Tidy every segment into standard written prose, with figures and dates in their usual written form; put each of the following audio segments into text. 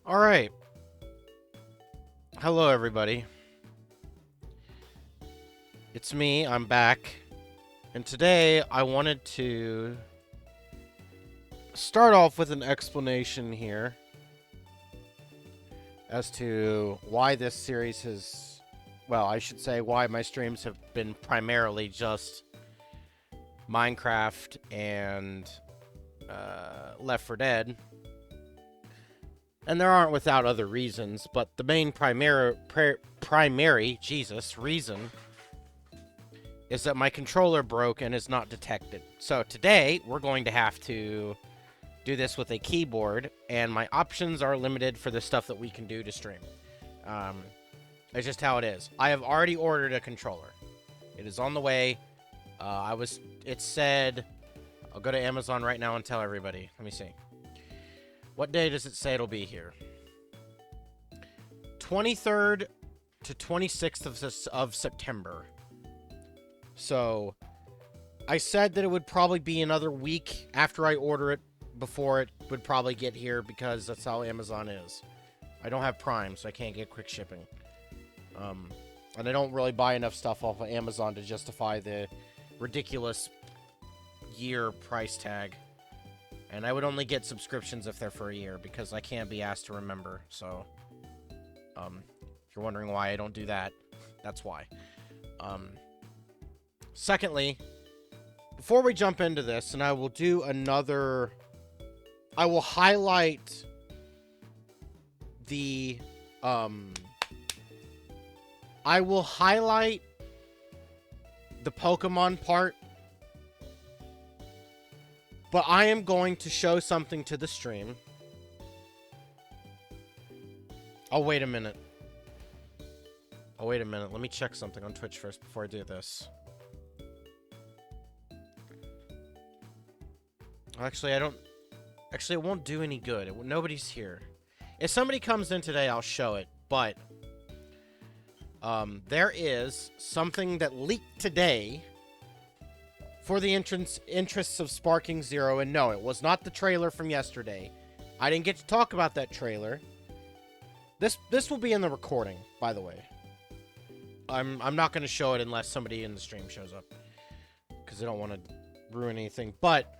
All right. Hello, everybody. It's me. I'm back. And today I wanted to start off with an explanation here as to why this series has, well, I should say why my streams have been primarily just Minecraft and Left 4 Dead. And there aren't without other reasons, but the main primary reason is that my controller broke and is not detected. So today, we're going to have to do this with a keyboard, and my options are limited for the stuff that we can do to stream. It's just how it is. I have already ordered a controller. It is on the way. It said, I'll go to Amazon right now and tell everybody. Let me see. What day does it say it'll be here? 23rd to 26th of September. So, I said that it would probably be another week after I order it before it would probably get here because that's how Amazon is. I don't have Prime, so I can't get quick shipping. And I don't really buy enough stuff off of Amazon to justify the ridiculous year price tag. And I would only get subscriptions if they're for a year, because I can't be asked to remember, so... if you're wondering why I don't do that, that's why. Secondly, before we jump into this, and I will do another... I will highlight the... I will highlight the Pokemon part, but I am going to show something to the stream. Oh, wait a minute. Oh, wait a minute. Let me check something on Twitch first before I do this. Actually, I don't... Actually, it won't do any good. Nobody's here. If somebody comes in today, I'll show it. But, there is something that leaked today for the interests of Sparking Zero. And no, it was not the trailer from yesterday. I didn't get to talk about that trailer. This will be in the recording, by the way. I'm not going to show it unless somebody in the stream shows up, because I don't want to ruin anything. But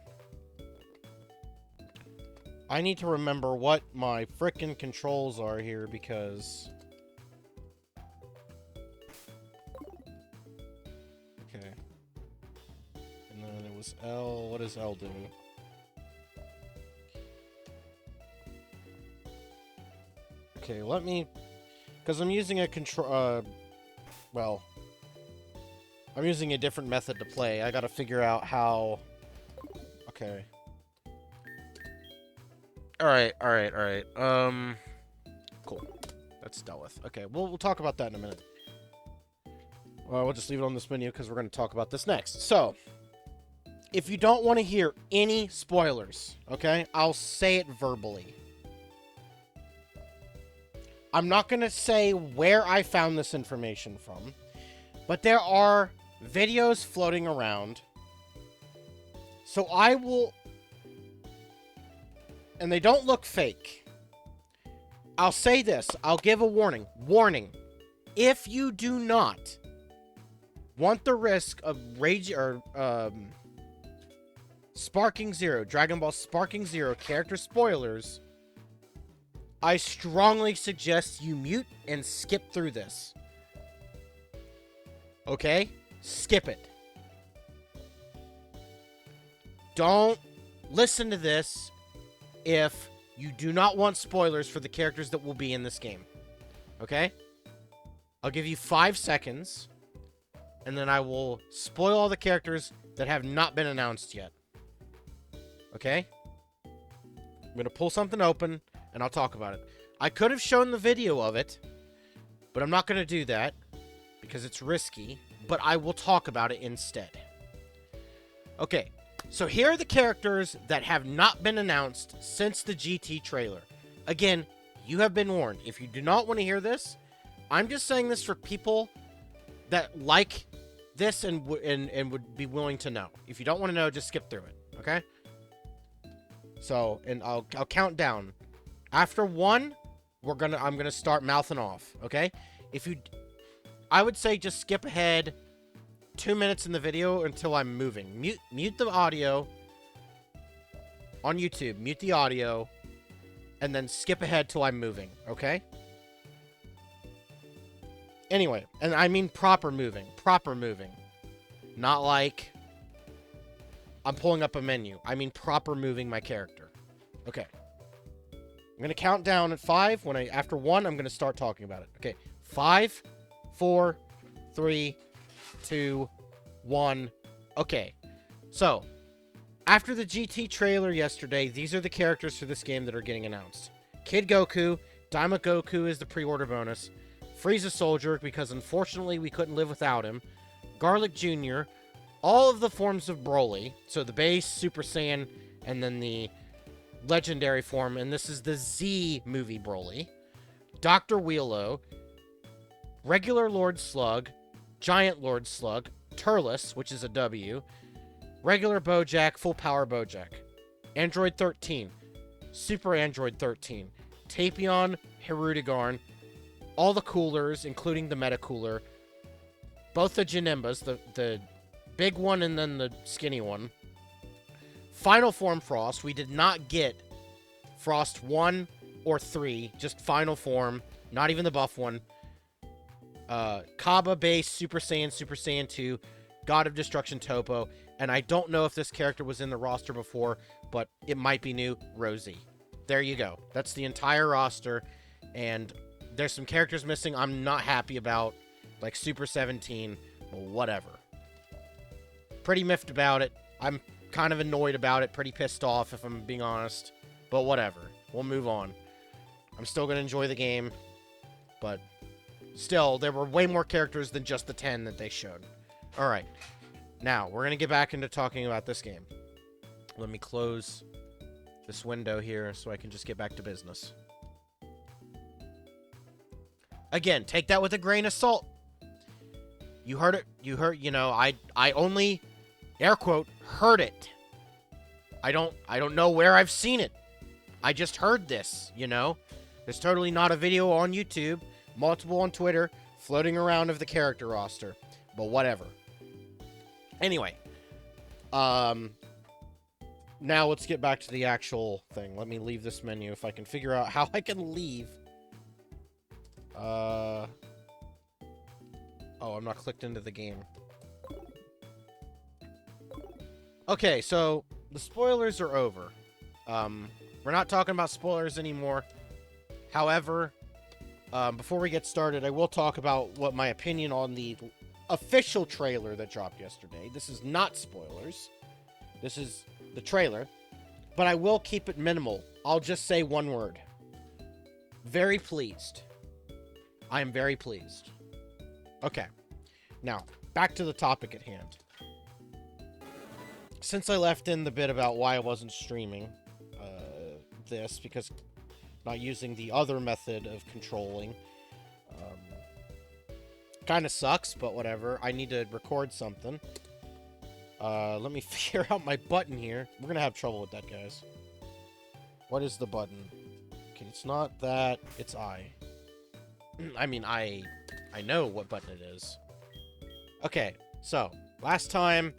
I need to remember what my frickin' controls are here, because... Okay. And then it was L. What does L do? Okay, let me... Because I'm using a control... well... I'm using a different method to play. I gotta figure out how... Okay. Alright. Cool. That's dealt with. Okay, we'll talk about that in a minute. We'll just leave it on this menu because we're going to talk about this next. So, if you don't want to hear any spoilers, okay, I'll say it verbally. I'm not going to say where I found this information from, but there are videos floating around. So I will... And they don't look fake. I'll say this. I'll give a warning. Warning. If you do not want the risk of Sparking Zero, Dragon Ball Sparking Zero character spoilers, I strongly suggest you mute and skip through this. Okay? Skip it. Don't listen to this if you do not want spoilers for the characters that will be in this game. Okay? I'll give you 5 seconds, and then I will spoil all the characters that have not been announced yet. Okay? I'm going to pull something open, and I'll talk about it. I could have shown the video of it, but I'm not going to do that because it's risky, but I will talk about it instead. Okay, so here are the characters that have not been announced since the GT trailer. Again, you have been warned. If you do not want to hear this, I'm just saying this for people that like this and would be willing to know. If you don't want to know, just skip through it, okay? So, and I'll count down. After 1, I'm gonna start mouthing off, okay? I would say just skip ahead 2 minutes in the video until I'm moving. Mute the audio on YouTube. Mute the audio, and then skip ahead till I'm moving, okay? Anyway, and I mean proper moving. Proper moving. Not like I'm pulling up a menu. I mean proper moving my character. Okay. I'm going to count down at 5. After 1, I'm going to start talking about it. Okay. 5, 4, 3, 2, 1. Okay. So, after the GT trailer yesterday, these are the characters for this game that are getting announced. Kid Goku, Daima Goku is the pre-order bonus. Frieza Soldier, because unfortunately we couldn't live without him. Garlic Jr., all of the forms of Broly. So the base, Super Saiyan, and then the legendary form. And this is the Z movie Broly. Dr. Wheelo, regular Lord Slug, Giant Lord Slug, Turles, which is a W, regular Bojack, full power Bojack. Android 13, Super Android 13, Tapion, Hirudegarn, all the coolers, including the Meta Cooler, both the Janembas, the big one and then the skinny one. Final Form Frost, we did not get Frost 1 or 3, just Final Form, not even the buff one. Kaba base, Super Saiyan 2, God of Destruction Topo, and I don't know if this character was in the roster before, but it might be new, Rosie. There you go. That's the entire roster, and there's some characters missing I'm not happy about, like Super 17, but whatever. Pretty miffed about it. I'm kind of annoyed about it, pretty pissed off if I'm being honest, but whatever. We'll move on. I'm still going to enjoy the game, but still, there were way more characters than just the 10 that they showed. Alright, now, we're going to get back into talking about this game. Let me close this window here so I can just get back to business. Again, take that with a grain of salt. You heard it. You know, I only, air quote, heard it. I don't know where I've seen it. I just heard this, you know? There's totally not a video on YouTube, multiple on Twitter, floating around of the character roster. But whatever. Anyway. Now let's get back to the actual thing. Let me leave this menu if I can figure out how I can leave. Oh, I'm not clicked into the game. Okay, so the spoilers are over. We're not talking about spoilers anymore. However, before we get started, I will talk about what my opinion on the official trailer that dropped yesterday. This is not spoilers. This is the trailer. But I will keep it minimal. I'll just say one word. Very pleased. I am very pleased. Okay. Now, back to the topic at hand. Since I left in the bit about why I wasn't streaming this, because not using the other method of controlling, kind of sucks, but whatever. I need to record something. Let me figure out my button here. We're gonna have trouble with that, guys. What is the button? Okay, it's not that. It's I. I mean, I know what button it is. Okay, so, last time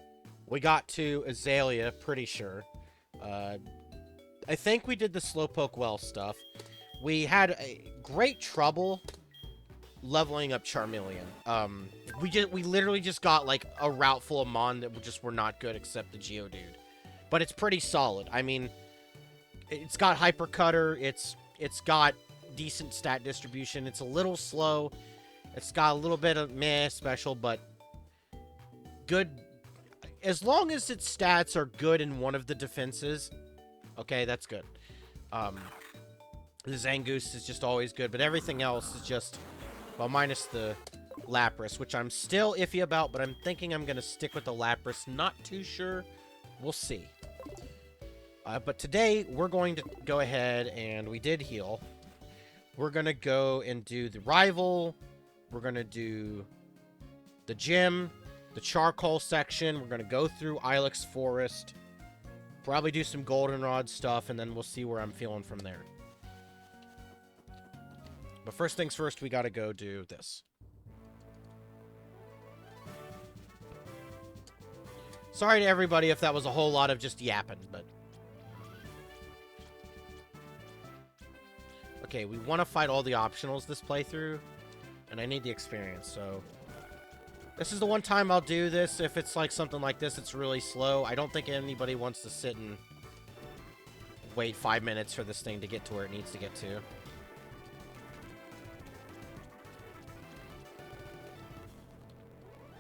we got to Azalea, pretty sure. I think we did the Slowpoke Well stuff. We had a great trouble leveling up Charmeleon. We literally just got, like, a route full of Mon that just were not good except the Geodude. But it's pretty solid. I mean, it's got Hyper Cutter, it's got decent stat distribution, it's a little slow, it's got a little bit of meh special, but good. As long as its stats are good in one of the defenses, okay, that's good. The Zangoose is just always good, but everything else is just, well, minus the Lapras, which I'm still iffy about, but I'm thinking I'm going to stick with the Lapras. Not too sure. We'll see. But today, we're going to go ahead, and we did heal. We're going to go and do the Rival. We're going to do the Gym, the Charcoal section. We're going to go through Ilex Forest. Probably do some Goldenrod stuff, and then we'll see where I'm feeling from there. But first things first, we gotta go do this. Sorry to everybody if that was a whole lot of just yapping, but... Okay, we want to fight all the optionals this playthrough, and I need the experience, so... This is the one time I'll do this. If it's like something like this, it's really slow. I don't think anybody wants to sit and wait 5 minutes for this thing to get to where it needs to get to.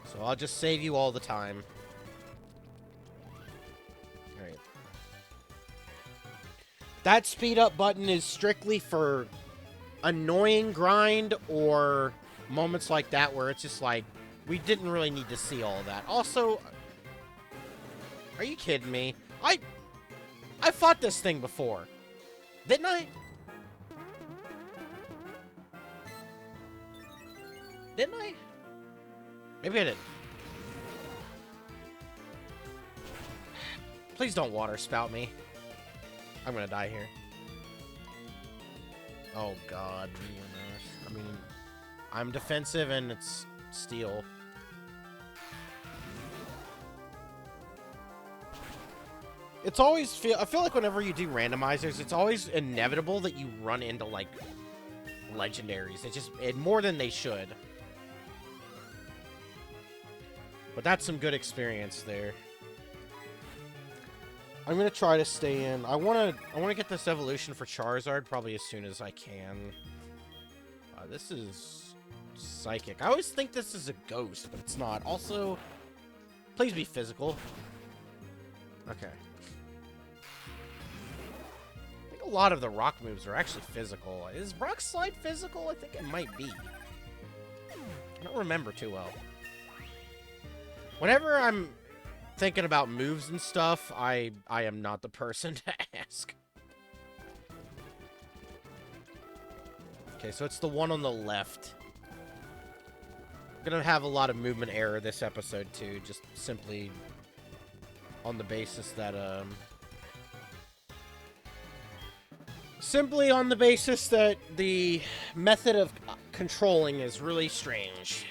So I'll just save you all the time. Alright. That speed up button is strictly for annoying grind or moments like that where it's just like, we didn't really need to see all of that. Also, are you kidding me? I fought this thing before. Didn't I? Didn't I? Maybe I didn't. Please don't water spout me. I'm gonna die here. Oh god. I mean, I'm defensive and it's steel. It's always I feel like whenever you do randomizers, it's always inevitable that you run into like legendaries. It's just more than they should. But that's some good experience there. I'm gonna try to stay in. I wanna get this evolution for Charizard probably as soon as I can. This is psychic. I always think this is a ghost, but it's not. Also, please be physical. Okay. I think a lot of the rock moves are actually physical. Is Rock Slide physical? I think it might be. I don't remember too well. Whenever I'm thinking about moves and stuff, I am not the person to ask. Okay, so it's the one on the left. I'm gonna have a lot of movement error this episode too, just simply on the basis that the method of controlling is really strange.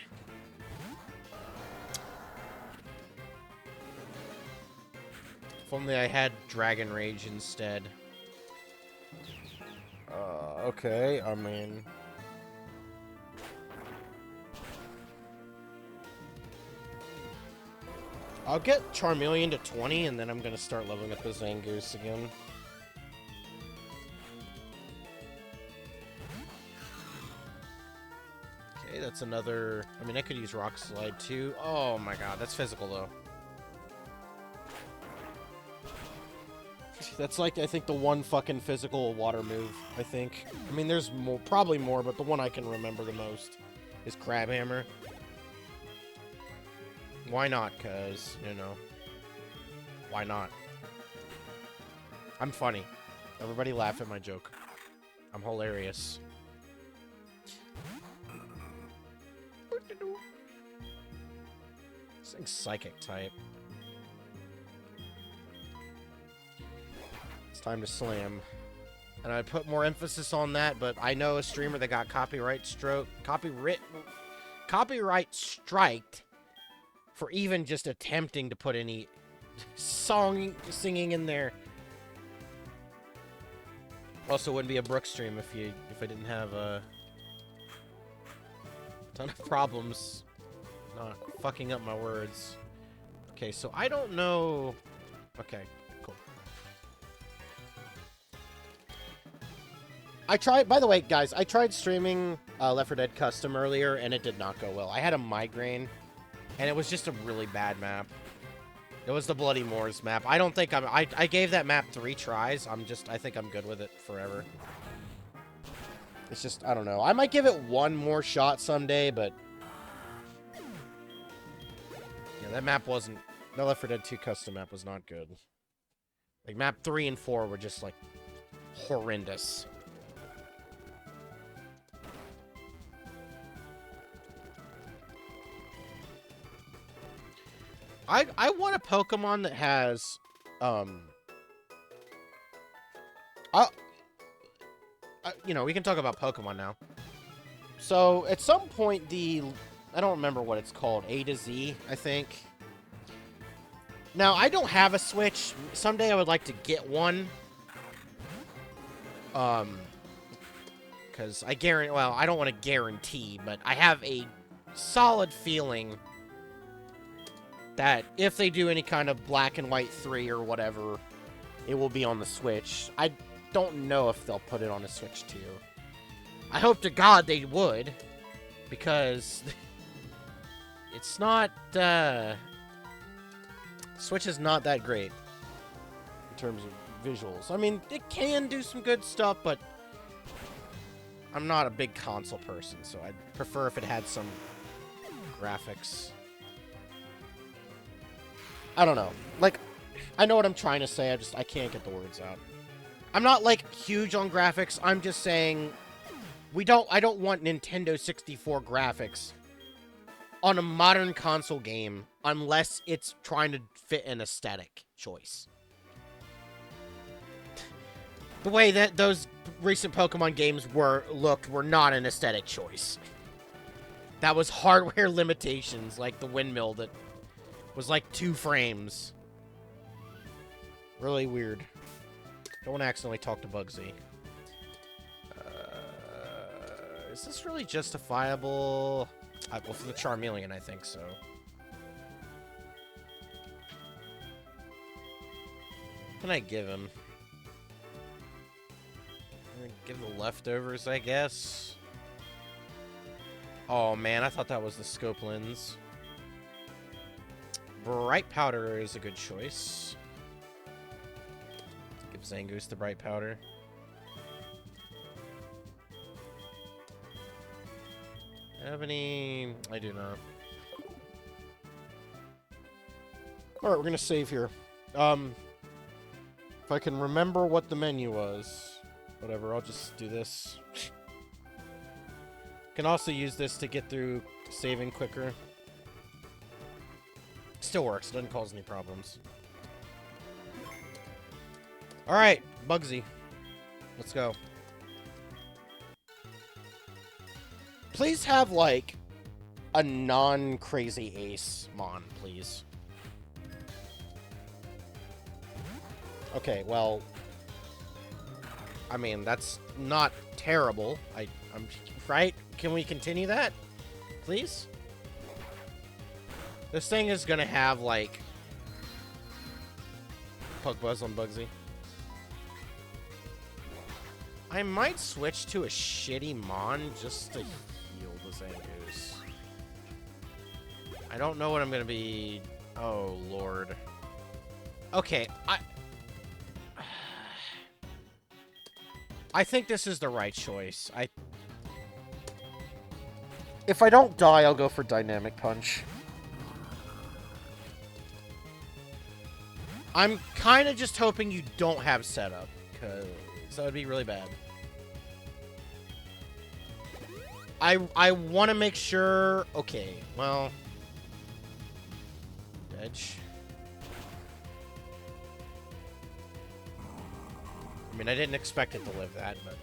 If only I had Dragon Rage instead. Okay, I mean... I'll get Charmeleon to 20, and then I'm gonna start leveling up the Zangoose again. Okay, that's another... I mean, I could use Rock Slide too. Oh my god, that's physical though. That's like, I think, the one fucking physical water move, I think. I mean, there's more, probably more, but the one I can remember the most is Crab Hammer. Why not? Because, you know, why not? I'm funny. Everybody laugh at my joke. I'm hilarious. This thing's Psychic type. Time to slam. And I put more emphasis on that, but I know a streamer that got copyright striked for even just attempting to put any singing in there. Also, wouldn't be a Brook stream if I didn't have a ton of problems not fucking up my words. Okay, so I don't know. Okay. I tried, by the way, guys, I tried streaming Left 4 Dead Custom earlier, and it did not go well. I had a migraine, and it was just a really bad map. It was the Bloody Moors map. I don't think I gave that map 3 tries. I think I'm good with it forever. It's just, I don't know. I might give it one more shot someday, but... Yeah, that map wasn't... The Left 4 Dead 2 Custom map was not good. Like, map 3 and 4 were just, like, horrendous. I want a Pokemon that has, you know, we can talk about Pokemon now. So, at some point, I don't remember what it's called, A to Z, I think. Now, I don't have a Switch. Someday I would like to get one. Because I don't want to guarantee, but I have a solid feeling that if they do any kind of Black and White 3 or whatever, it will be on the Switch. I don't know if they'll put it on a Switch 2. I hope to God they would, because it's not, Switch is not that great in terms of visuals. I mean, it can do some good stuff, but I'm not a big console person, so I'd prefer if it had some graphics. I don't know. Like, I know what I'm trying to say, I can't get the words out. I'm not, like, huge on graphics. I'm just saying I don't want Nintendo 64 graphics on a modern console game unless it's trying to fit an aesthetic choice. The way that those recent Pokemon games were not an aesthetic choice. That was hardware limitations, like the windmill that was like 2 frames. Really weird. Don't want to accidentally talk to Bugsy. Is this really justifiable? Well, for the Charmeleon, I think so. What can I give him? I'm gonna give the leftovers, I guess. Oh man, I thought that was the scope lens. Bright powder is a good choice. Give Zangoose the bright powder. Have any? I do not. Alright, we're gonna save here. If I can remember what the menu was. Whatever, I'll just do this. Can also use this to get through saving quicker. Still works, doesn't cause any problems. Alright, Bugsy. Let's go. Please have, like, a non-crazy ace mon, please. Okay, well, I mean, that's not terrible. I'm right? Can we continue that? Please? This thing is gonna have, like, Pokebuzz on Bugsy. I might switch to a shitty mon just to heal the Zangoose. I don't know what I'm gonna be... Oh, Lord. Okay, I think this is the right choice. If I don't die, I'll go for Dynamic Punch. I'm kind of just hoping you don't have setup, because that would be really bad. I want to make sure... Okay, well... Edge. I mean, I didn't expect it to live that, but...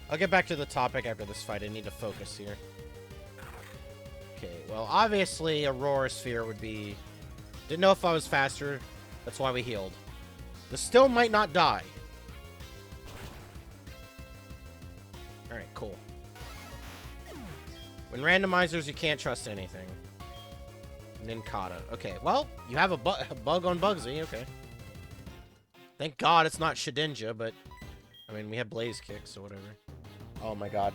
I'll get back to the topic after this fight. I need to focus here. Okay, well, obviously, Aurora Sphere would be... Didn't know if I was faster. That's why we healed. This still might not die. Alright, cool. When randomizers, you can't trust anything. Ninkata. Okay, well, you have a bug on Bugsy. Okay. Thank God it's not Shedinja, but... I mean, we have Blaze Kick, so whatever. Oh my god.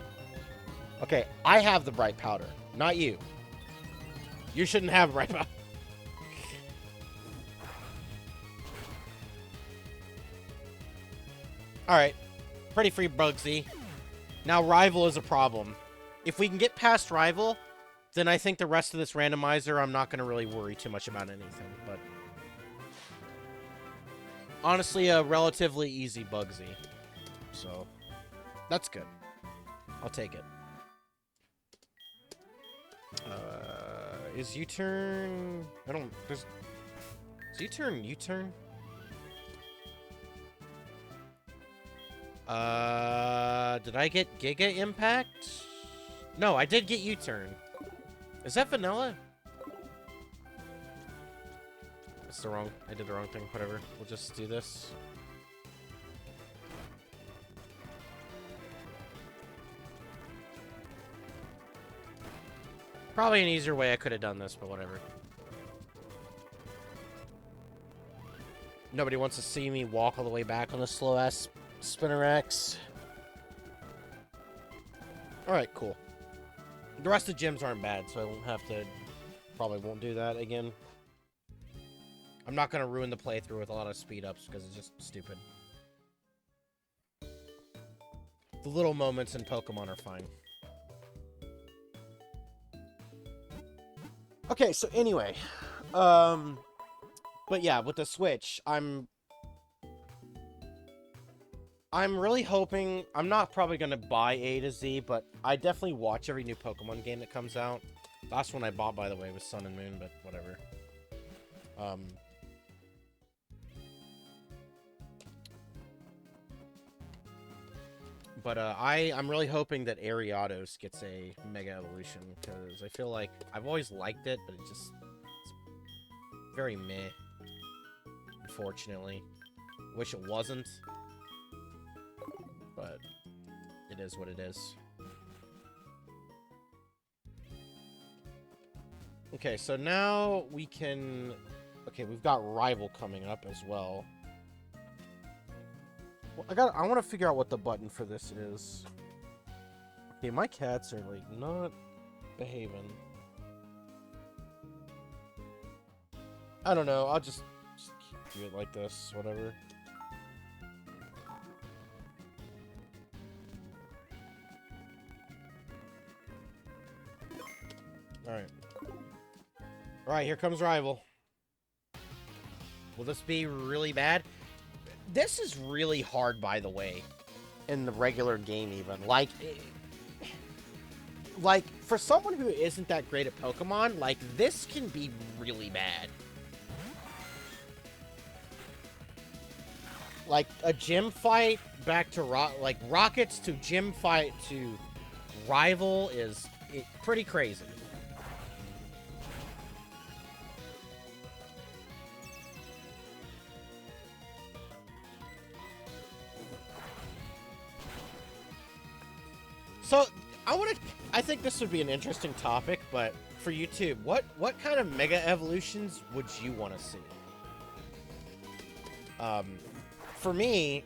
Okay, I have the Bright Powder, not you. You shouldn't have Bright Powder. Alright. Pretty free Bugsy. Now, Rival is a problem. If we can get past Rival, then I think the rest of this randomizer, I'm not going to really worry too much about anything, but... Honestly, a relatively easy Bugsy. So, that's good. I'll take it. Is U-turn... I don't... There's... Is U-turn U-turn? Did I get Giga Impact? No, I did get U-turn. Is that vanilla? That's the wrong... I did the wrong thing. Whatever. We'll just do this. Probably an easier way I could have done this, but whatever. Nobody wants to see me walk all the way back on the slow-ass Spinner X. Alright, cool. The rest of the gyms aren't bad, so I won't have to... Probably won't do that again. I'm not going to ruin the playthrough with a lot of speed-ups, because it's just stupid. The little moments in Pokemon are fine. Okay, so anyway. But yeah, with the Switch, I'm really hoping... I'm not probably going to buy A to Z, but I definitely watch every new Pokemon game that comes out. Last one I bought, by the way, was Sun and Moon, but whatever. But I'm really hoping that Ariados gets a Mega Evolution, because I feel like I've always liked it, but it's very meh, unfortunately. Wish it wasn't, but it is what it is. Okay, so now we can... Okay, we've got Rival coming up as well. I want to figure out what the button for this is. Okay, my cats are, like, not behaving. I don't know, I'll just do it like this, whatever. Alright. Alright, here comes Rival. Will this be really bad? This is really hard, by the way, in the regular game even. Like, for someone who isn't that great at Pokemon, like, this can be really bad. Like, a gym fight back to, Rockets to gym fight to Rival is pretty crazy. So, I think this would be an interesting topic, but for YouTube, what kind of Mega Evolutions would you want to see? For me,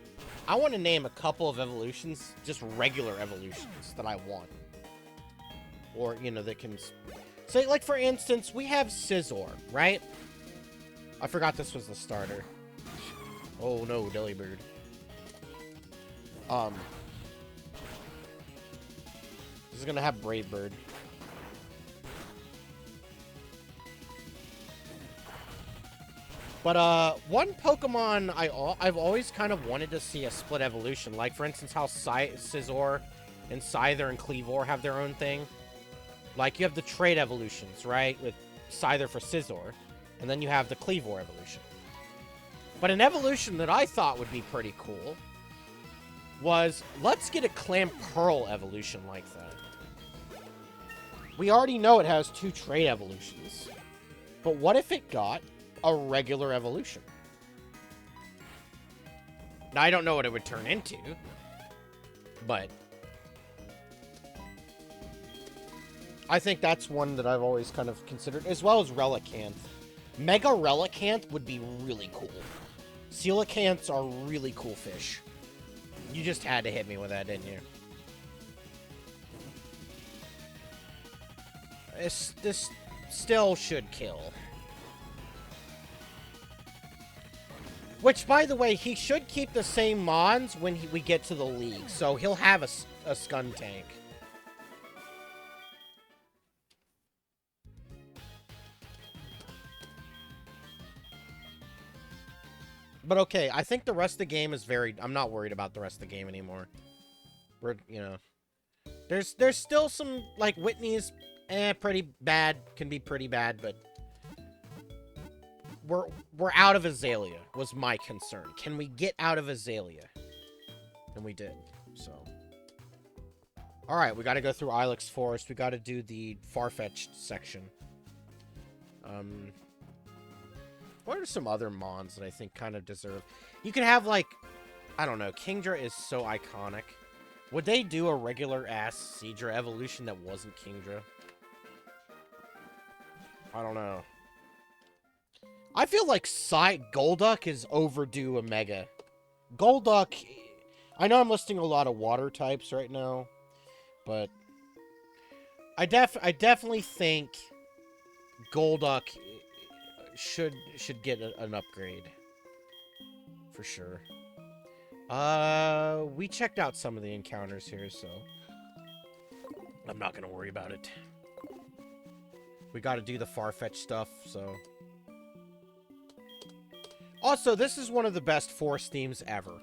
I want to name a couple of evolutions, just regular evolutions that I want. Or, you know, that can... Say, like, for instance, we have Scizor, right? I forgot this was the starter. Oh, no, Delibird. This is gonna have Brave Bird. But, one Pokemon I've always kind of wanted to see a split evolution. Like, for instance, how Scizor and Scyther and Kleavor have their own thing. Like, you have the trade evolutions, right? With Scyther for Scizor. And then you have the Kleavor evolution. But an evolution that I thought would be pretty cool was, let's get a Clamperl evolution like that. We already know it has 2 trade evolutions. But what if it got a regular evolution? Now, I don't know what it would turn into, but I think that's one that I've always kind of considered, as well as Relicanth. Mega Relicanth would be really cool. Coelacanths are really cool fish. You just had to hit me with that, didn't you? This still should kill. Which, by the way, he should keep the same mons when we get to the league. So he'll have a Skuntank. But okay, I think the rest of the game is very... I'm not worried about the rest of the game anymore. We're, you know... There's still some, like, Whitney's... pretty bad. Can be pretty bad, but... We're out of Azalea, was my concern. Can we get out of Azalea? And we did, so... Alright, we gotta go through Ilex Forest. We gotta do the Farfetch'd section. What are some other mons that I think kind of deserve... You could have, like... I don't know. Kingdra is so iconic. Would they do a regular-ass Seadra evolution that wasn't Kingdra? I don't know. I feel like Golduck is overdue a Mega. Golduck... I know I'm listing a lot of water types right now, but... I definitely think Golduck should get an upgrade. For sure. We checked out some of the encounters here, so... I'm not gonna worry about it. We gotta do the Farfetch stuff, so... Also, this is one of the best forest themes ever.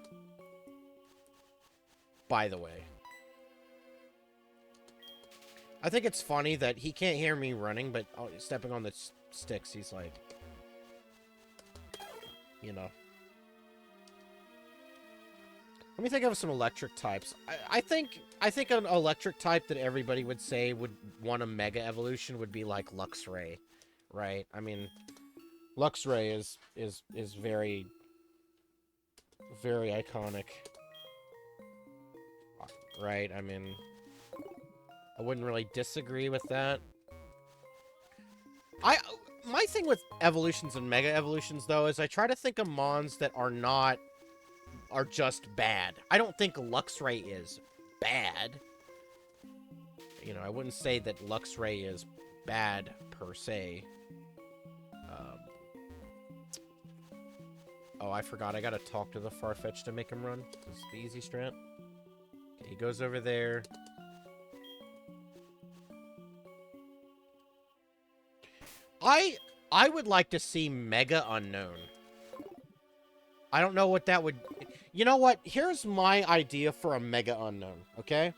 By the way. I think it's funny that he can't hear me running, but stepping on the sticks, he's like... You know. Let me think of some electric types. I think an electric type that everybody would say would want a Mega Evolution would be like Luxray, right? I mean, Luxray is very, very iconic, right? I mean, I wouldn't really disagree with that. My thing with evolutions and Mega Evolutions though is I try to think of mons that are just bad. I don't think Luxray is bad. You know, I wouldn't say that Luxray is bad per se. Oh, I forgot. I gotta talk to the Farfetch to make him run. This is the easy strat. Okay, he goes over there. I would like to see Mega Unknown. I don't know what that would... You know what? Here's my idea for a Mega Unknown, okay?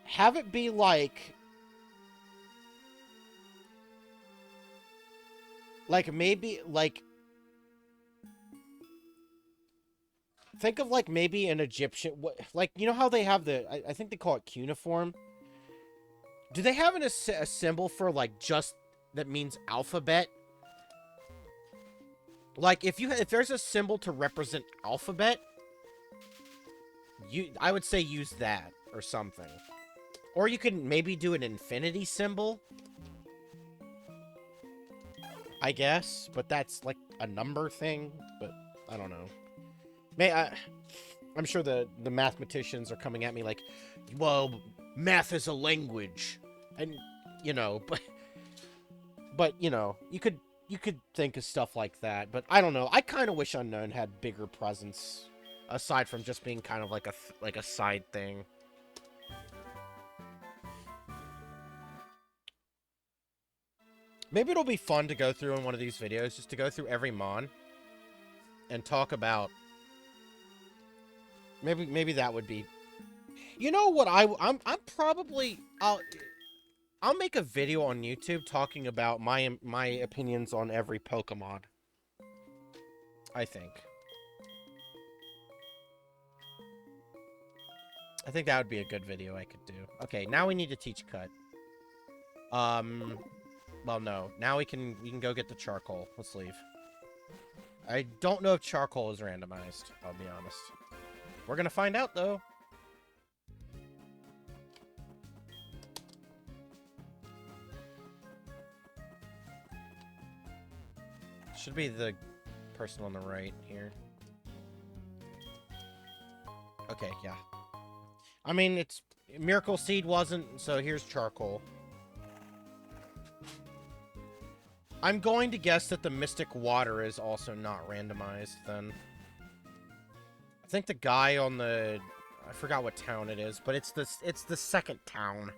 Have it be like... Like, maybe, like... Think of, like, maybe an Egyptian... Like, you know how they have the... I think they call it cuneiform? Do they have a symbol for, like, just... That means alphabet? Like, if there's a symbol to represent alphabet, I would say use that or something. Or you can maybe do an infinity symbol, I guess, but that's like a number thing, but I don't know. I'm sure the mathematicians are coming at me like, well, math is a language, and, you know, but you know, you could think of stuff like that, but I don't know. I kind of wish Unknown had bigger presence, aside from just being kind of like a side thing. Maybe it'll be fun to go through in one of these videos, just to go through every mon and talk about. Maybe that would be. You know what? I'm probably I'll make a video on YouTube talking about my opinions on every Pokemon. I think that would be a good video I could do. Okay, now we need to teach Cut. Well, no. Now we can go get the charcoal. Let's leave. I don't know if charcoal is randomized, I'll be honest. We're gonna find out, though. Should be the person on the right here. Okay, yeah. I mean, it's... Miracle Seed wasn't, so here's charcoal. I'm going to guess that the Mystic Water is also not randomized, then. I think the guy on the... I forgot what town it is, but it's the second town.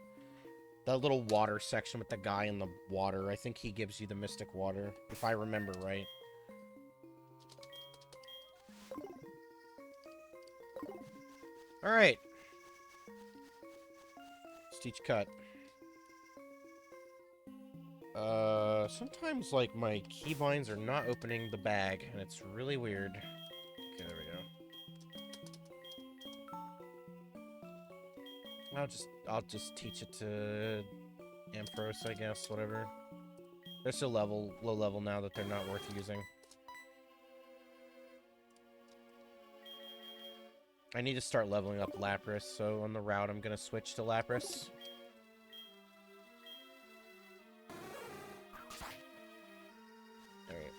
That little water section with the guy in the water. I think he gives you the Mystic Water, if I remember right. Alright. Let's teach Cut. Sometimes, like, my keybinds are not opening the bag, and it's really weird. Okay, there we go. I'll just teach it to Ampharos, I guess, whatever. They're so low level now that they're not worth using. I need to start leveling up Lapras, so on the route I'm gonna switch to Lapras. Alright.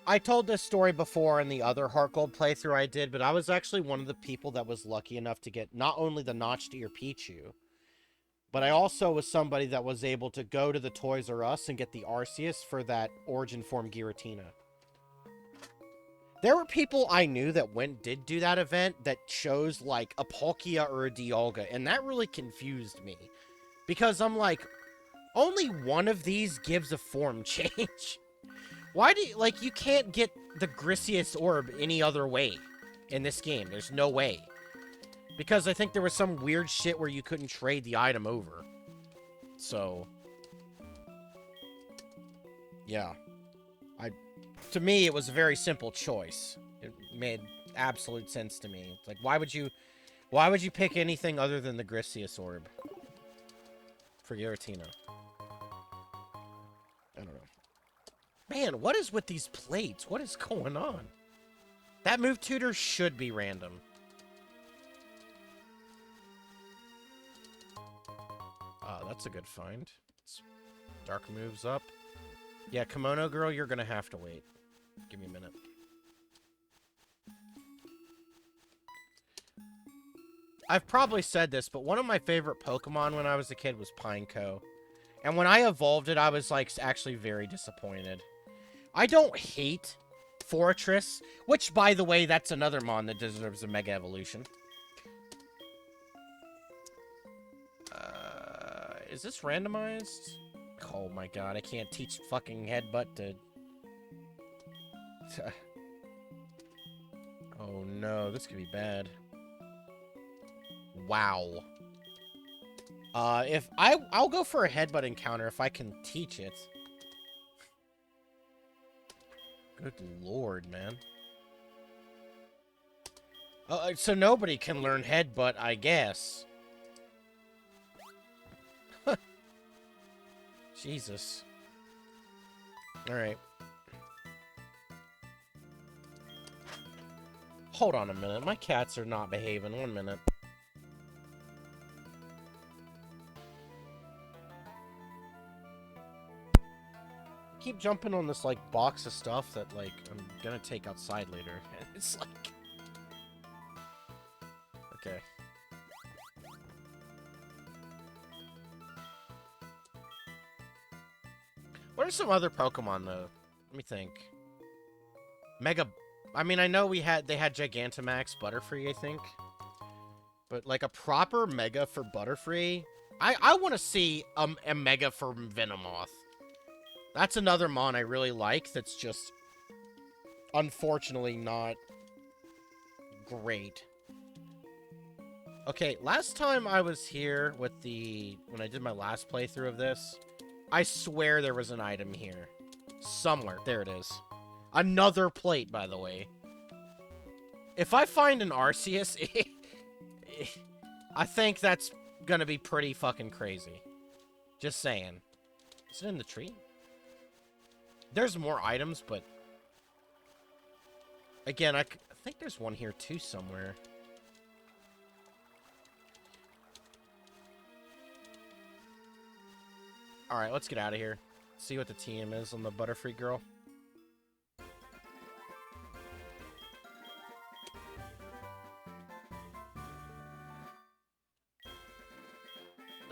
I told this story before in the other Heart Gold playthrough I did, but I was actually one of the people that was lucky enough to get not only the Notched Ear Pichu, but I also was somebody that was able to go to the Toys R Us and get the Arceus for that Origin Form Giratina. There were people I knew that did do that event that chose, like, a Palkia or a Dialga, and that really confused me. Because I'm like, only one of these gives a form change. Why do you, like, you can't get the Grisius Orb any other way in this game. There's no way. Because I think there was some weird shit where you couldn't trade the item over. So, yeah. To me, it was a very simple choice. It made absolute sense to me. Like, why would you pick anything other than the Grisius Orb for Giratina? I don't know. Man, what is with these plates? What is going on? That move tutor should be random. That's a good find. Dark moves up. Yeah, Kimono Girl, you're gonna have to wait. Give me a minute. I've probably said this, but one of my favorite Pokemon when I was a kid was Pineco. And when I evolved it, I was, like, actually very disappointed. I don't hate Fortress, which, by the way, that's another Mon that deserves a Mega Evolution. Is this randomized? Oh my god, I can't teach fucking Headbutt to... Oh no, this could be bad. Wow. I'll go for a Headbutt encounter if I can teach it. Good lord, man. So nobody can learn Headbutt, I guess. Jesus. Alright. Hold on a minute. My cats are not behaving. 1 minute. Keep jumping on this, like, box of stuff that, like, I'm gonna take outside later. It's like... Okay. What are some other Pokemon, though? Let me think. Mega... I mean, I know they had Gigantamax Butterfree, I think. But, like, a proper Mega for Butterfree? I want to see a Mega for Venomoth. That's another Mon I really like that's just... unfortunately not... great. Okay, last time I was here with the... when I did my last playthrough of this... I swear there was an item here. Somewhere. There it is. Another plate, by the way. If I find an Arceus, I think that's gonna be pretty fucking crazy. Just saying. Is it in the tree? There's more items, but... Again, I think there's one here too somewhere. Alright, let's get out of here. See what the TM is on the Butterfree girl.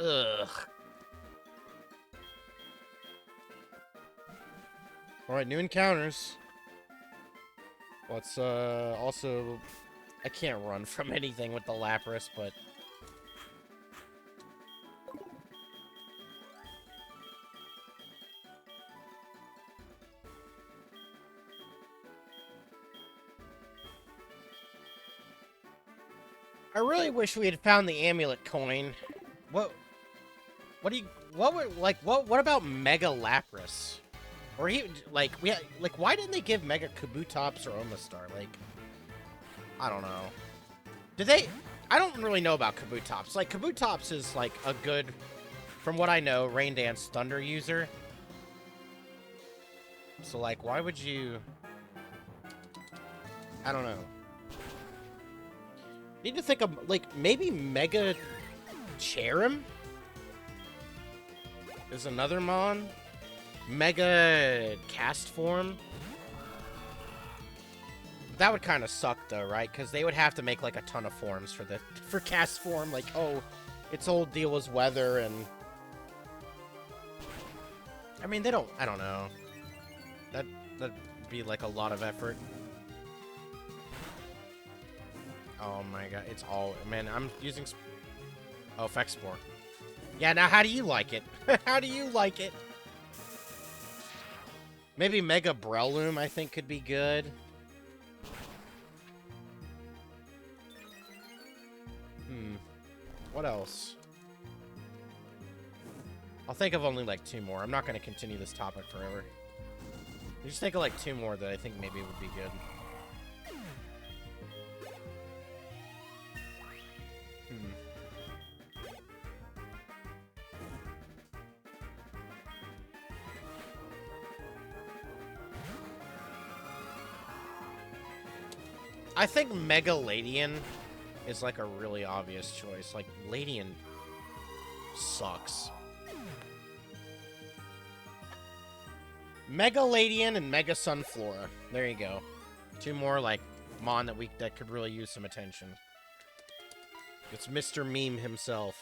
Ugh. Alright, new encounters. Let's, also... I can't run from anything with the Lapras, but... I really wish we had found the amulet coin. What about Mega Lapras? Or he, like, why didn't they give Mega Kabutops or Omastar? Like, I don't know. Did they, I don't really know about Kabutops. Like, Kabutops is, like, a good, from what I know, Rain Dance Thunder user. So, like, why would you... I don't know. Need to think of, like, maybe Mega Cherrim is another Mon. Mega Cast Form. That would kind of suck, though, right? Because they would have to make, like, a ton of forms for Cast Form. Like, oh, its old deal was weather, and... I mean, they don't... I don't know. That'd be, like, a lot of effort. Oh, my God. It's all... Man, I'm using... Oh, Fexport. Yeah, now how do you like it? How do you like it? Maybe Mega Breloom, I think, could be good. What else? I'll think of only, like, 2 more. I'm not going to continue this topic forever. Just think of, like, 2 more that I think maybe would be good. I think Mega Ladian is, like, a really obvious choice. Like, Ladian sucks. Mega Ladian and Mega Sunflora. There you go. 2 more, like, Mon that could really use some attention. It's Mr. Meme himself.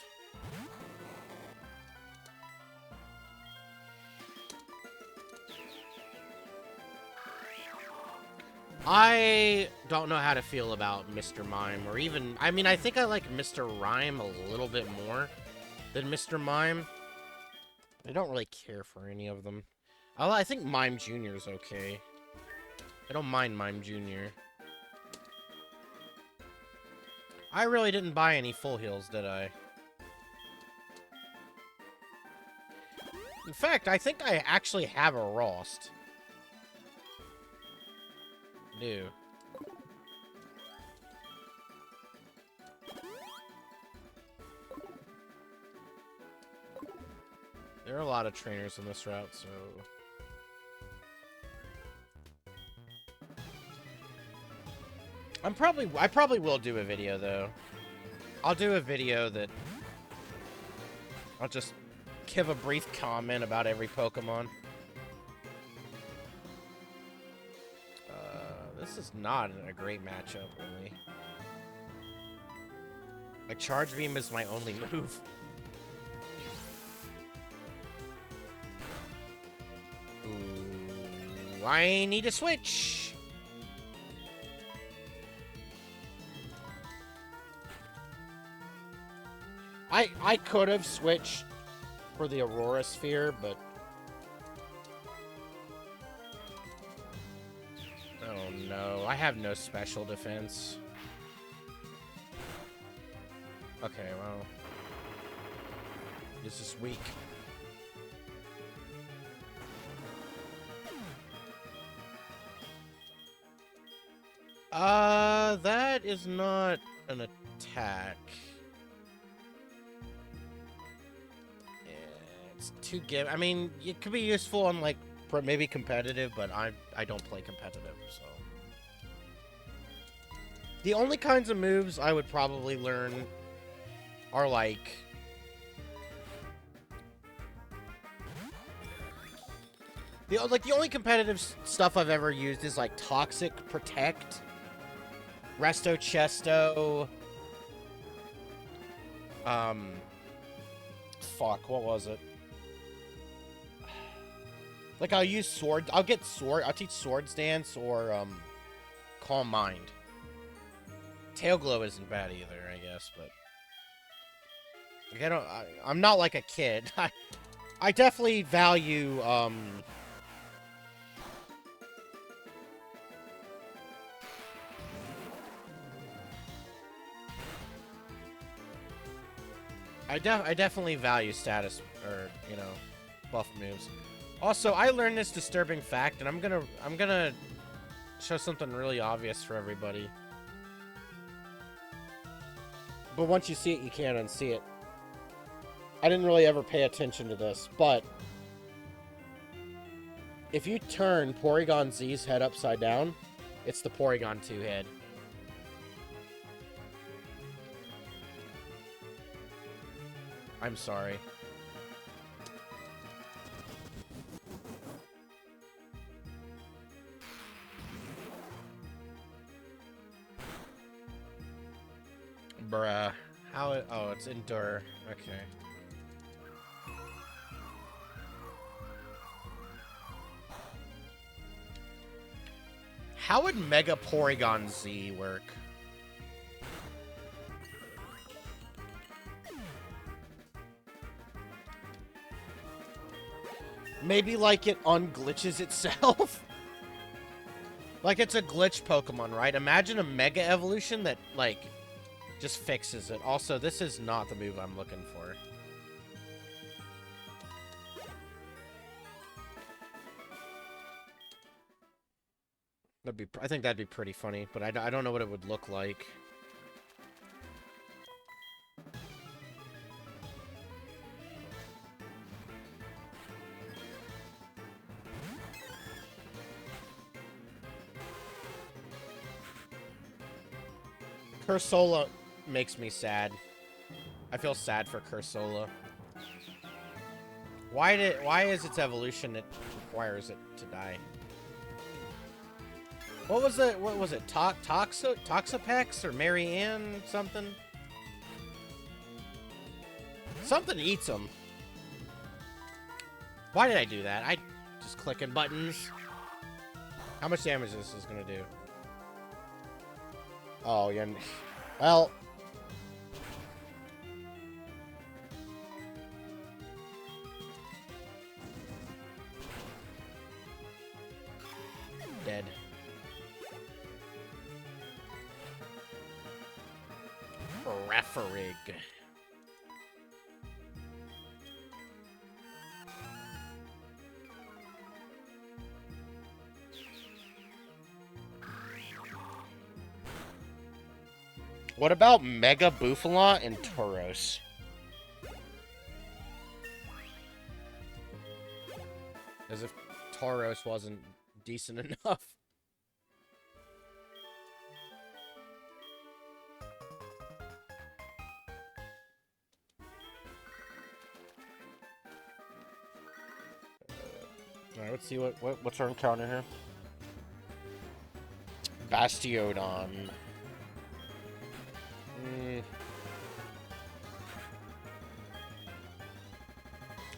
I don't know how to feel about Mr. Mime, or even... I mean, I think I like Mr. Rhyme a little bit more than Mr. Mime. I don't really care for any of them. I think Mime Jr. is okay. I don't mind Mime Jr. I really didn't buy any full heals, did I? In fact, I think I actually have a Rost. Do. There are a lot of trainers in this route, so... I probably will do a video, though. I'll do a video that... I'll just give a brief comment about every Pokemon. This is not a great matchup, really. Like, Charge Beam is my only move. Ooh, I need to switch. I could have switched for the Aurora Sphere, but... Oh no, I have no special defense. Okay, well... This is weak. That is not an attack. Yeah, it's too give. I mean, it could be useful on, like, maybe competitive, but I don't play competitive, so... The only kinds of moves I would probably learn are, like... The only competitive stuff I've ever used is, like, Toxic Protect, Resto Chesto, fuck, what was it? Like, I'll use Sword, I'll teach Swords Dance or, Calm Mind. Tail Glow isn't bad either, I guess, but... Like, I'm not like a kid. I definitely value, I definitely value status, or, you know, buff moves. Also, I learned this disturbing fact, and I'm gonna show something really obvious for everybody. But once you see it, you can't unsee it. I didn't really ever pay attention to this, but if you turn Porygon Z's head upside down, it's the Porygon 2 head. I'm sorry. Bruh. How it... Oh, it's Endure. Okay. How would Mega Porygon Z work? Maybe, like, it unglitches itself? Like, it's a glitch Pokemon, right? Imagine a Mega Evolution that, like, just fixes it. Also, this is not the move I'm looking for. I think that'd be pretty funny, but I don't know what it would look like. Cursola makes me sad. I feel sad for Cursola. Why is its evolution it requires it to die? What was it? What was it? Toxapex or Marianne something? Something eats them. Why did I do that? I just clicking buttons. How much damage this is gonna do? Oh, yeah. Well. Dead. Referig. What about Mega Buffalant and Tauros? As if Tauros wasn't decent enough. Alright, let's see what's our encounter here. Bastiodon.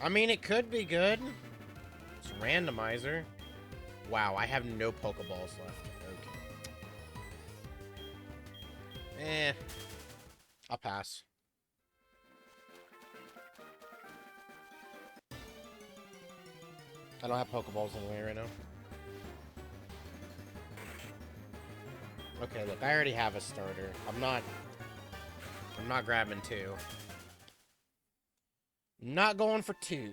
I mean, it could be good. It's Randomizer. Wow, I have no Pokeballs left. Okay. I'll pass. I don't have Pokeballs anyway right now. Okay, look, I already have a starter. I'm not grabbing two. Not going for two.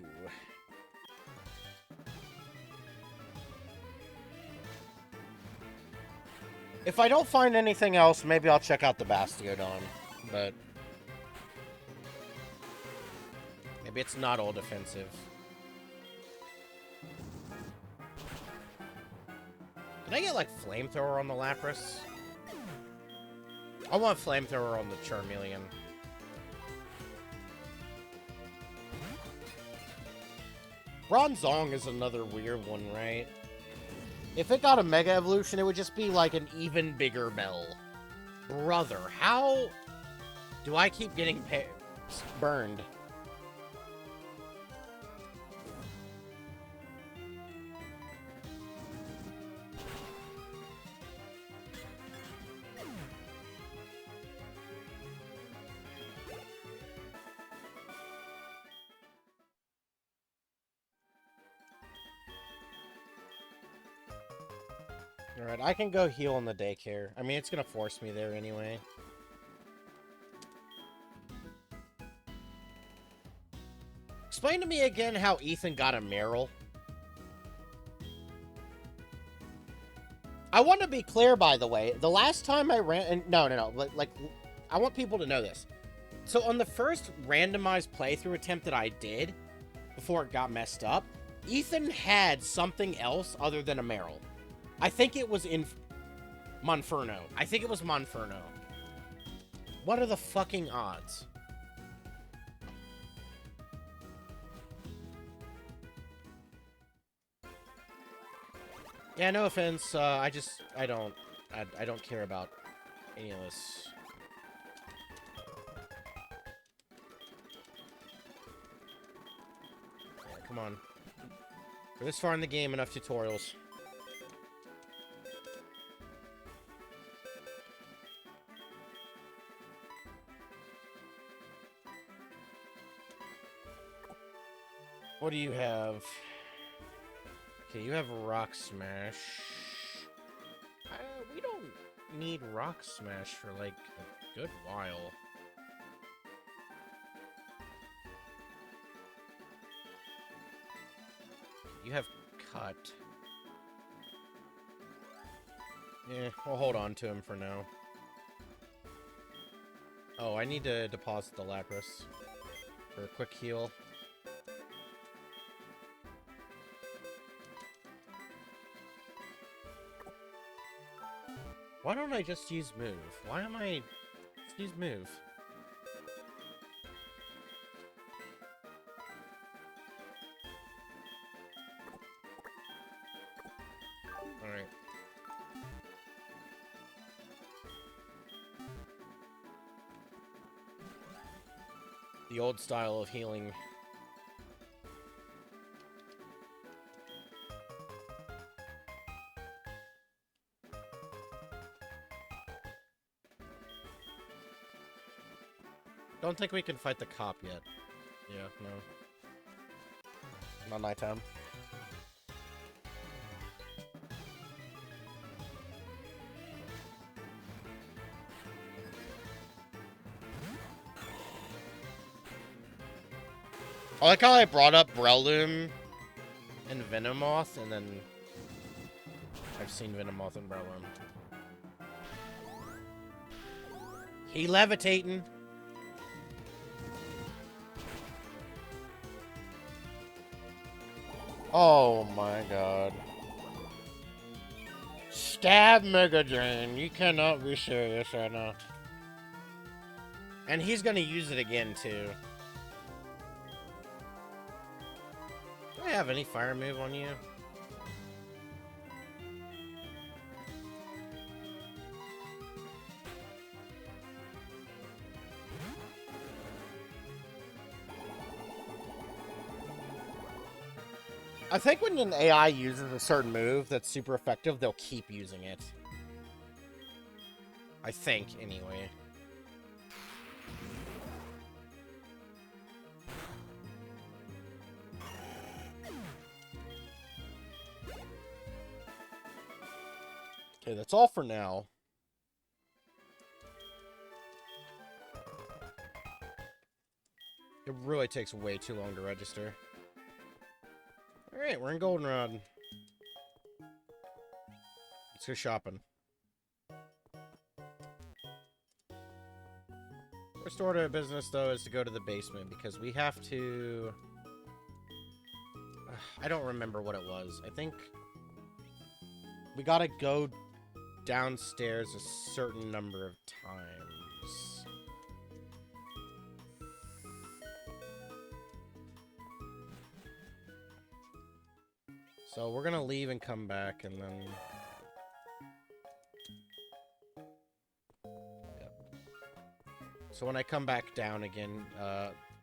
If I don't find anything else, maybe I'll check out the Bastiodon. But maybe it's not all defensive. Can I get, like, Flamethrower on the Lapras? I want Flamethrower on the Charmeleon. Bronzong is another weird one, right? If it got a Mega Evolution, it would just be like an even bigger Bell. Brother, how do I keep getting burned? Alright, I can go heal in the daycare. I mean, it's gonna force me there anyway. Explain to me again how Ethan got a Meryl. I want to be clear, by the way. The last time I ran... No. Like, I want people to know this. So on the first randomized playthrough attempt that I did, before it got messed up, Ethan had something else other than a Meryl. I think it was in Monferno. I think it was Monferno. What are the fucking odds? Yeah, no offense. I don't care about any of this. Yeah, come on. We're this far in the game, enough tutorials. What do you have? Okay, you have Rock Smash. We don't need Rock Smash for, like, a good while. You have Cut. Yeah, we'll hold on to him for now. Oh, I need to deposit the Lapras for a quick heal. Why don't I just use move? Why am I... Just use move. Alright. The old style of healing. Don't think we can fight the cop yet. Yeah, no. Not nighttime. I like how I brought up Breloom and Venomoth, and then I've seen Venomoth and Breloom. He levitating. Oh my god. Stab Mega Drain. You cannot be serious right now. And he's gonna use it again too. Do I have any fire move on you? I think when an AI uses a certain move that's super effective, they'll keep using it. I think, anyway. Okay, that's all for now. It really takes way too long to register. Alright, we're in Goldenrod. Let's go shopping. First order of business, though, is to go to the basement, because we have to... I don't remember what it was. I think... we gotta go downstairs a certain number of times. So we're gonna leave and come back, and then... Yep. So when I come back down again,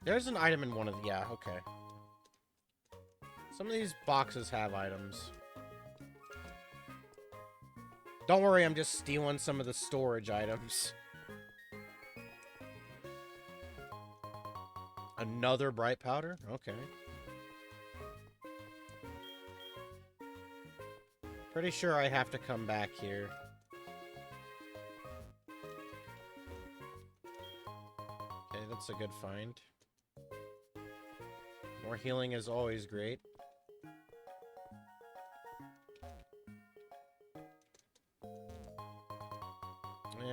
there's an item in one of the... Yeah, okay. Some of these boxes have items. Don't worry, I'm just stealing some of the storage items. Another bright powder? Okay. Pretty sure I have to come back here. Okay, that's a good find. More healing is always great.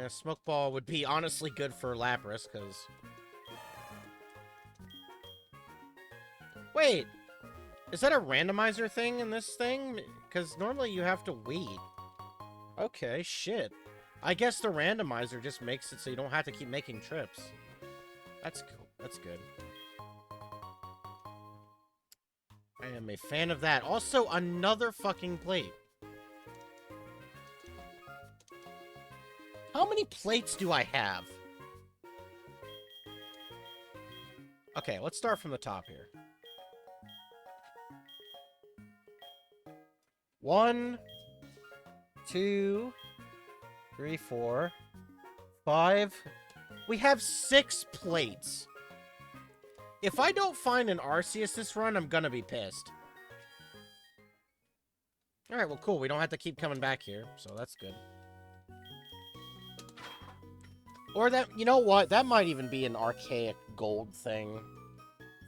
Smoke ball would be honestly good for Lapras, because... Wait! Is that a randomizer thing in this thing? Because normally you have to wait. Okay, shit. I guess the randomizer just makes it so you don't have to keep making trips. That's cool. That's good. I am a fan of that. Also, another fucking plate. How many plates do I have? Okay, let's start from the top here. 1, 2, 3, 4, 5. We have 6 plates. If I don't find an Arceus this run, I'm gonna be pissed. Alright, well, cool. We don't have to keep coming back here, so that's good. Or that, you know what? That might even be an archaic gold thing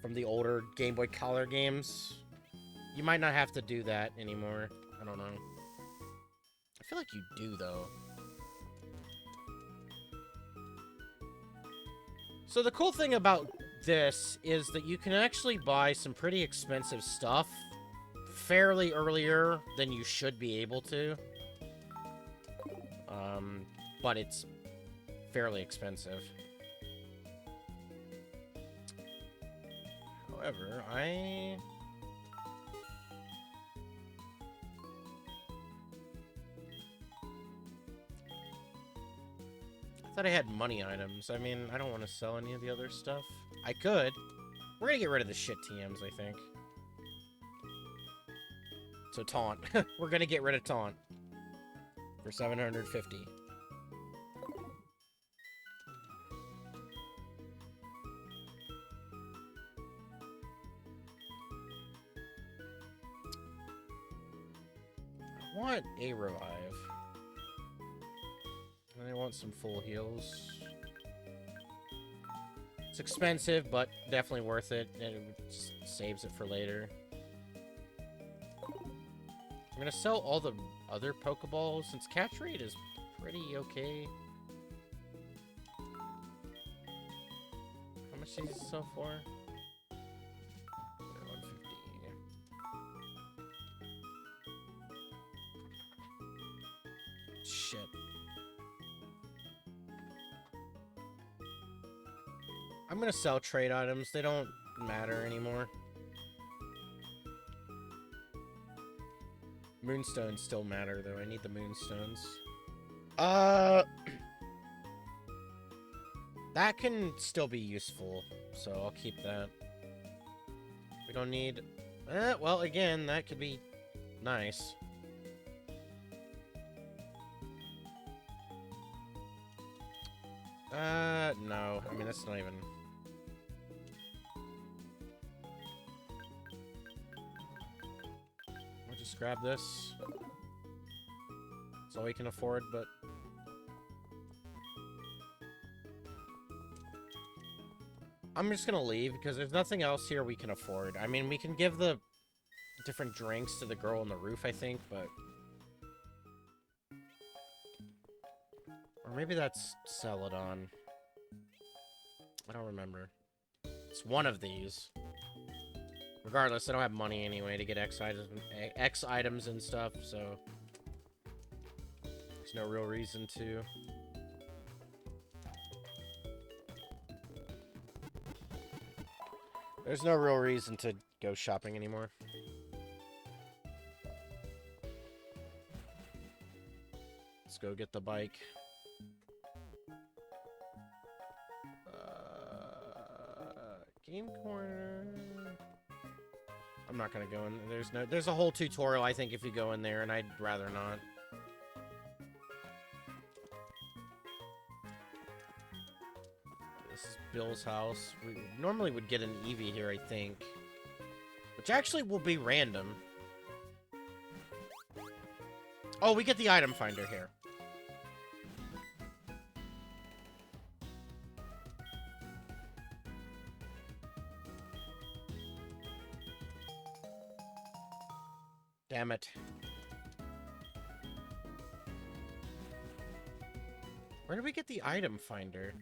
from the older Game Boy Color games. You might not have to do that anymore. I don't know. I feel like you do, though. So the cool thing about this is that you can actually buy some pretty expensive stuff fairly earlier than you should be able to. But it's fairly expensive. However, I thought I had money items. I mean, I don't want to sell any of the other stuff. I could. We're gonna get rid of the shit TMs, I think. So Taunt. We're gonna get rid of Taunt. For 750. I want a revive. And I want some full heals. It's expensive, but definitely worth it. And it saves it for later. I'm gonna sell all the other Pokeballs since catch rate is pretty okay. How much do these sell for? 150. Shit. I'm gonna sell trade items. They don't matter anymore. Moonstones still matter, though. I need the Moonstones. That can still be useful, so I'll keep that. We don't need... well, again, that could be nice. No. I mean, that's not even... I'll just grab this. That's all we can afford, but... I'm just gonna leave, because there's nothing else here we can afford. I mean, we can give the different drinks to the girl on the roof, I think, but... Or maybe that's Celadon. I don't remember. It's one of these. Regardless, I don't have money anyway to get X items and stuff, so... There's no real reason to... There's no real reason to go shopping anymore. Let's go get the bike. Game corner. I'm not gonna go in. There's a whole tutorial, I think, if you go in there, and I'd rather not. This is Bill's house. We normally would get an Eevee here, I think. Which actually will be random. Oh, we get the item finder here. Damn it. Where did we get the item finder?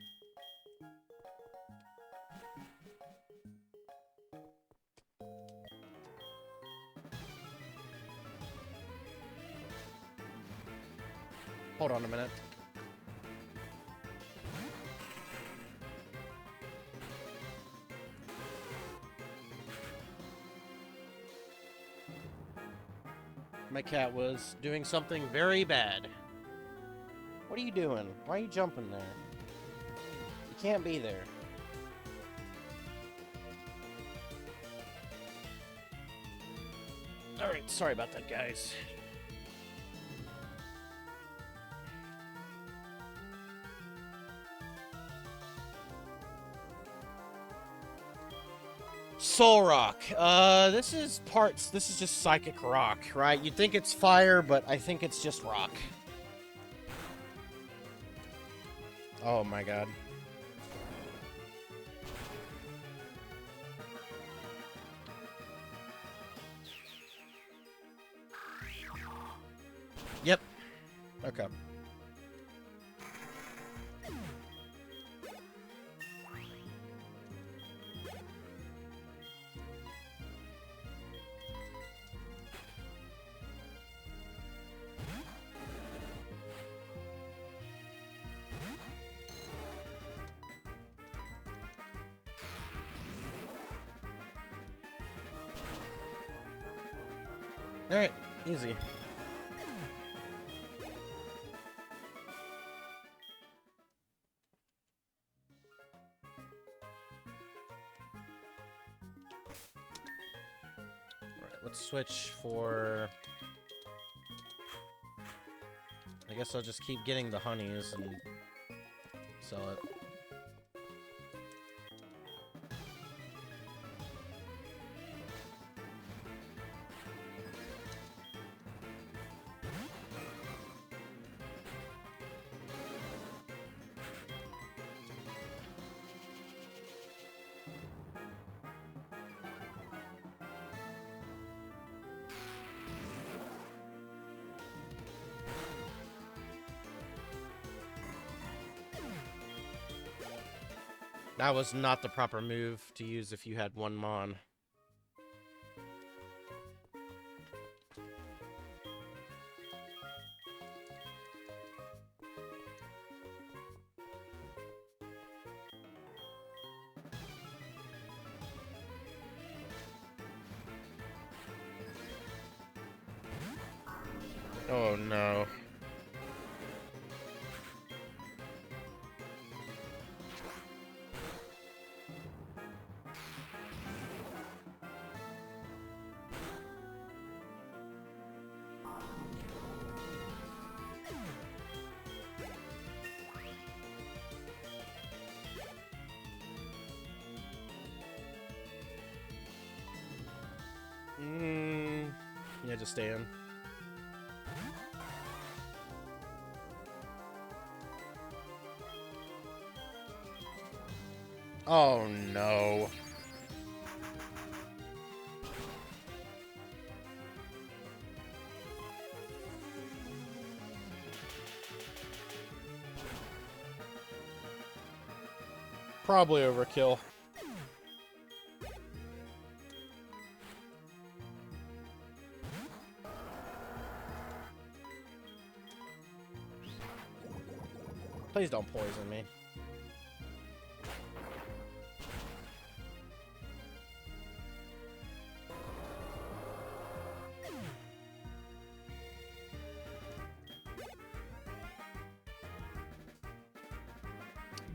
Hold on a minute. My cat was doing something very bad. What are you doing? Why are you jumping there? You can't be there. Alright, sorry about that, guys. Soul Rock. This is just psychic rock, right? You'd think it's fire, but I think it's just rock. Oh my god. Yep. Okay. Alright, easy. Alright, let's switch for... I guess I'll just keep getting the honeys and sell it. That was not the proper move to use if you had one Mon. Oh no. Yeah, just stay in. Oh no. Probably overkill. Please don't poison me.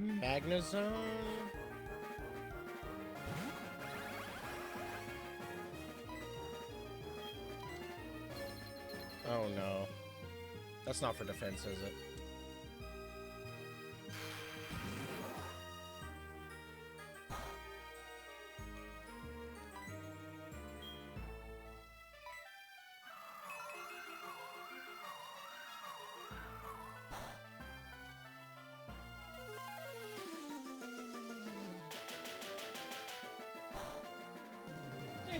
Magnezone? Oh no. That's not for defense, is it?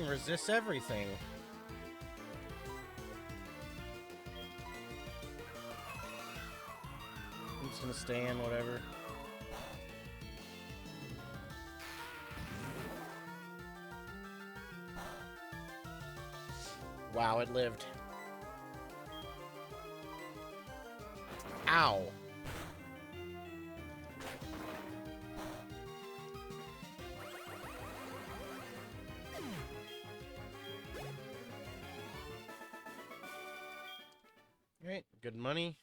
Resists everything. gonna stay in, whatever. Wow, it lived. Ow. Alright, good money.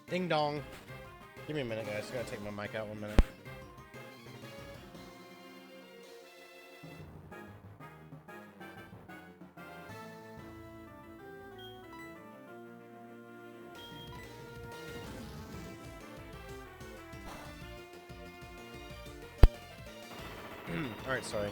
Ding dong. Give me a minute, guys. I gotta take my mic out 1 minute. Alright, sorry.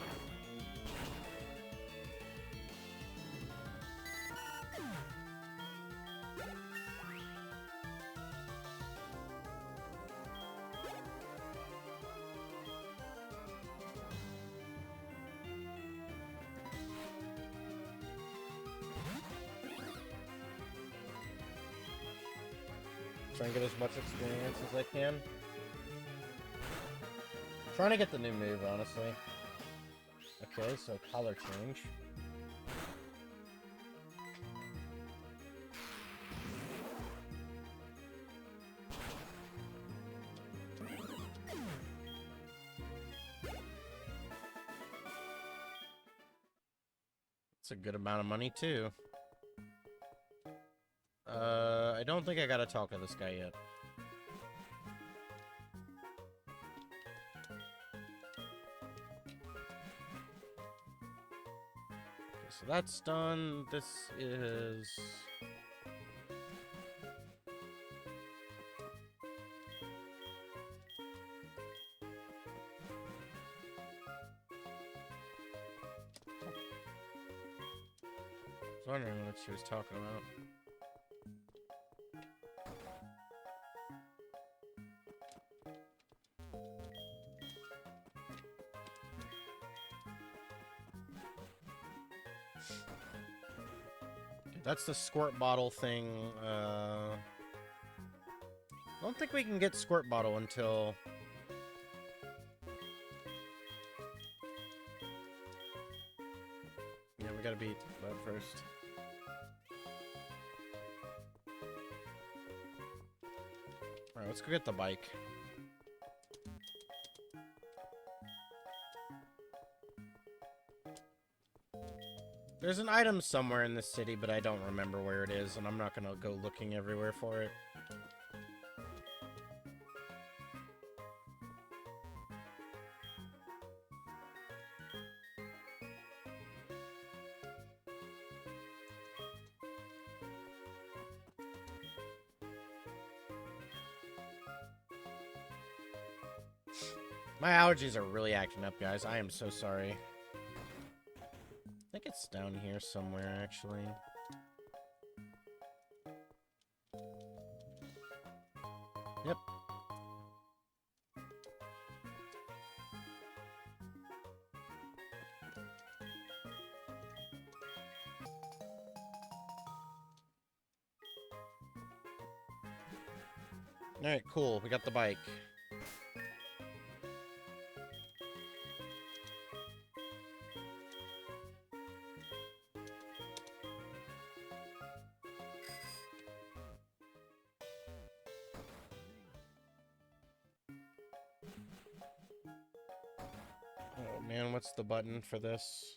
Try and get as much experience as I can. Trying to get the new move, honestly. Okay, so color change. It's a good amount of money, too. I don't think I gotta talk to this guy yet. Okay, so that's done. This is... I was wondering what she was talking about. That's the squirt bottle thing. I don't think we can get squirt bottle until... Yeah, we gotta beat that first. Alright, let's go get the bike. There's an item somewhere in the city, but I don't remember where it is, and I'm not gonna go looking everywhere for it. My allergies are really acting up, guys. I am so sorry. I think it's down here somewhere, actually. Yep. Alright, cool. We got the bike. Oh man, what's the button for this?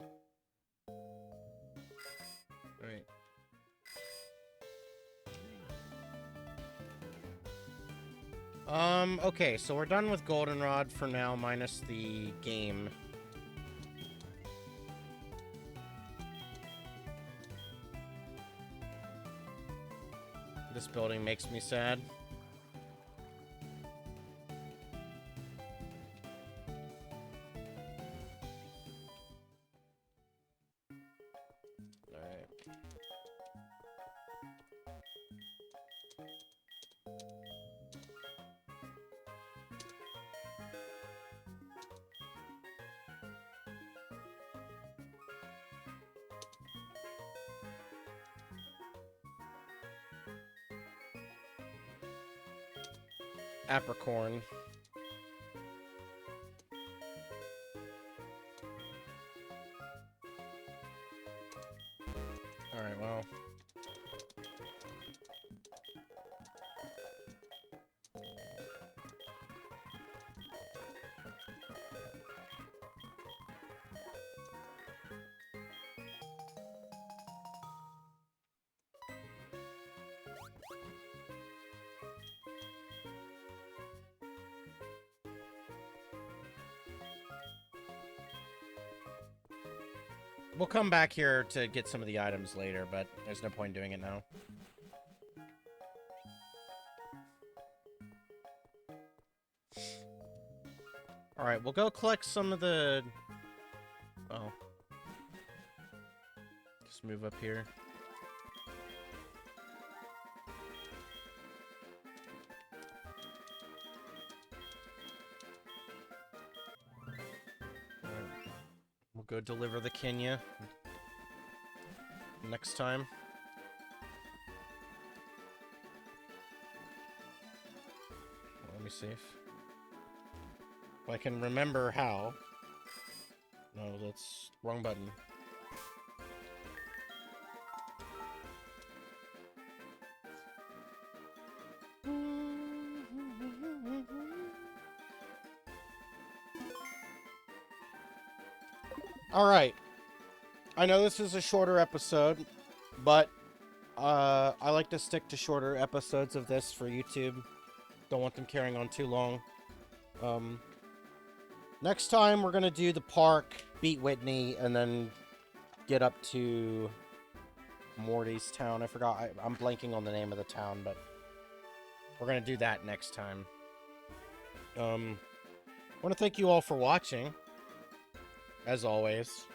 Alright. Okay, so we're done with Goldenrod for now, minus the game. This building makes me sad. Apricorn. Alright, well. We'll come back here to get some of the items later, but there's no point in doing it now. Alright, we'll go collect some of the... Oh. Just move up here. We'll go deliver the Kenya next time. Let me see if I can remember how. No, that's wrong button. Alright. I know this is a shorter episode, but I like to stick to shorter episodes of this for YouTube. Don't want them carrying on too long. Next time, we're going to do the park, beat Whitney, and then get up to Morty's town. I forgot. I'm blanking on the name of the town, but we're going to do that next time. I want to thank you all for watching, as always.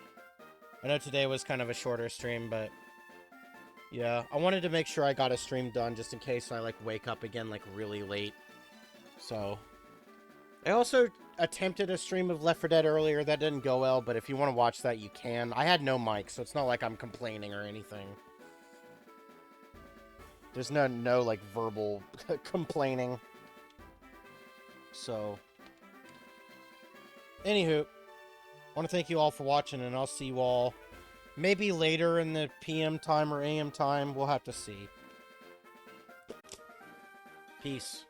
I know today was kind of a shorter stream, but yeah, I wanted to make sure I got a stream done just in case I, like, wake up again, like, really late. So, I also attempted a stream of Left 4 Dead earlier. That didn't go well, but if you want to watch that, you can. I had no mic, so it's not like I'm complaining or anything. There's no like, verbal complaining. So, anywho, I want to thank you all for watching, and I'll see you all maybe later in the PM time or AM time. We'll have to see. Peace.